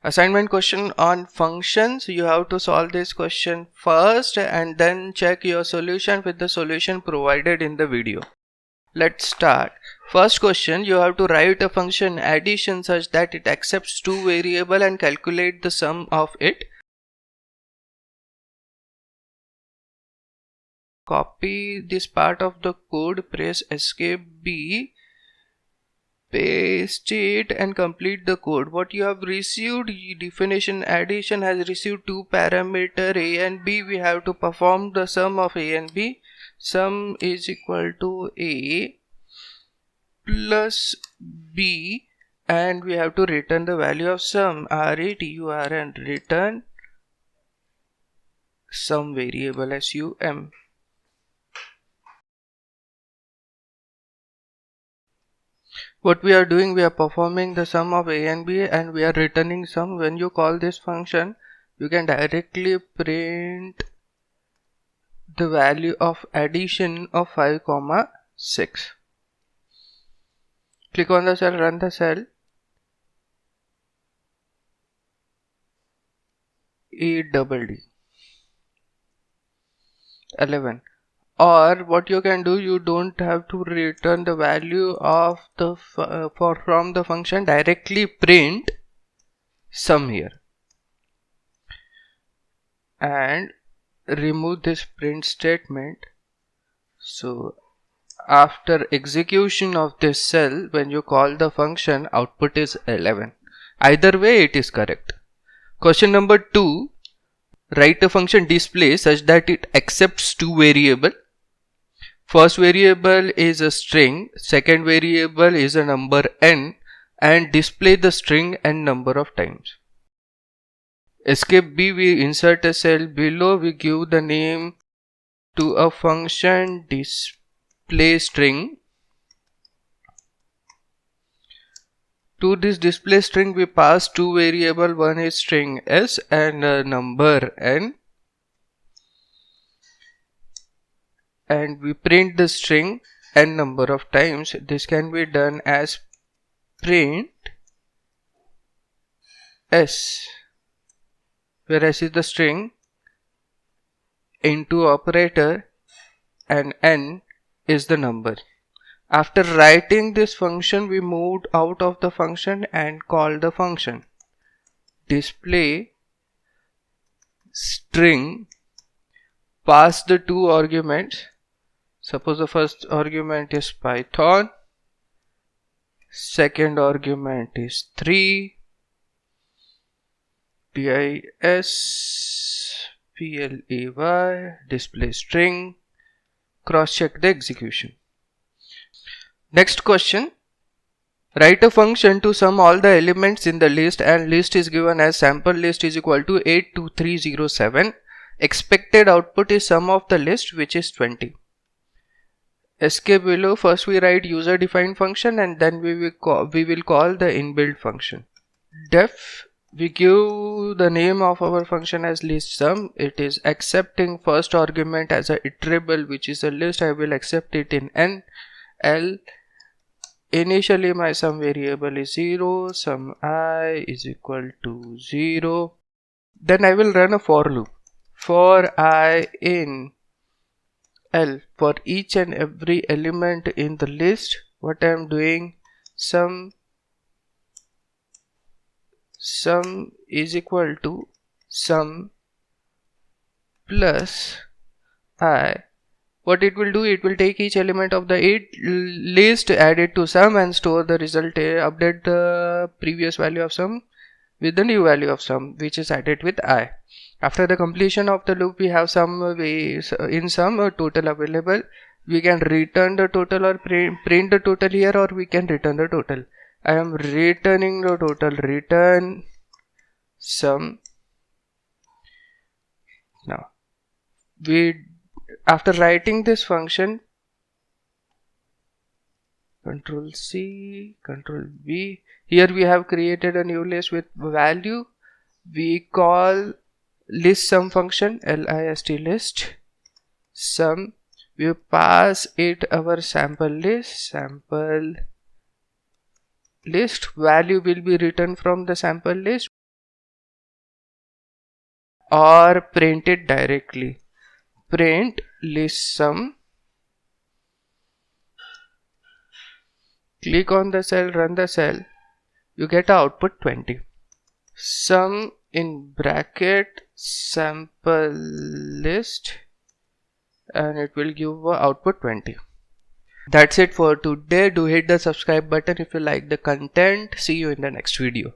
Assignment question on functions. You have to solve this question first and then check your solution with the solution provided in the video. Let's start. First question, you have to write a function addition such that it accepts two variables and calculate the sum of it. Copy this part of the code, press escape B, paste it and complete the code. What you have received, definition addition has received two parameter a and b. We have to perform the sum of a and b. Sum is equal to a plus b and we have to return the value of sum, return and return sum variable sum. What we are doing, we are performing the sum of a and b and we are returning sum. When you call this function, you can directly print the value of addition of 5, 6. Click on the cell, run the cell. EDD 11. Or what you can do, you don't have to return the value of the from the function, directly print sum here and remove this print statement. So after execution of this cell, when you call the function, output is 11. Either way it is correct. Question number 2, write a function display such that it accepts two variables. First variable is a string, second variable is a number n, and display the string n number of times. Escape B, we insert a cell below, we give the name to a function display string. To this display string we pass two variables, one is string s and a number n, and we print the string n number of times. This can be done as print s, where s is the string, into operator and n is the number. After writing this function, we moved out of the function and called the function display string, pass the two arguments. Suppose the first argument is Python, second argument is 3, display display string, cross check the execution. Next question, write a function to sum all the elements in the list, and list is given as sample list is equal to 82307. Expected output is sum of the list, which is 20. Escape below, first we write user defined function and then we will call the inbuilt function. Def, we give the name of our function as list sum. It is accepting first argument as a iterable, which is a list. I will accept it in n. L, initially my sum variable is 0, sum I is equal to 0. Then I will run a for loop. For I in L, for each and every element in the list, what I am doing, sum is equal to sum plus I. What it will do, it will take each element of the 8 list, add it to sum and store the result, update the previous value of sum with the new value of sum, which is added with I. After the completion of the loop, we have some in sum total available. We can return the total or print the total here, or we can return the total. I am returning the total, return sum. Now after writing this function, Control C, Control V, here we have created a new list with value. We call list sum function, list list sum. We pass it our sample list, value will be written from the sample list. or print it directly. Print list sum. Click on the cell, run the cell. You get output 20. Sum in bracket sample list, and it will give output 20. That's it for today. Do hit the subscribe button if you like the content. See you in the next video.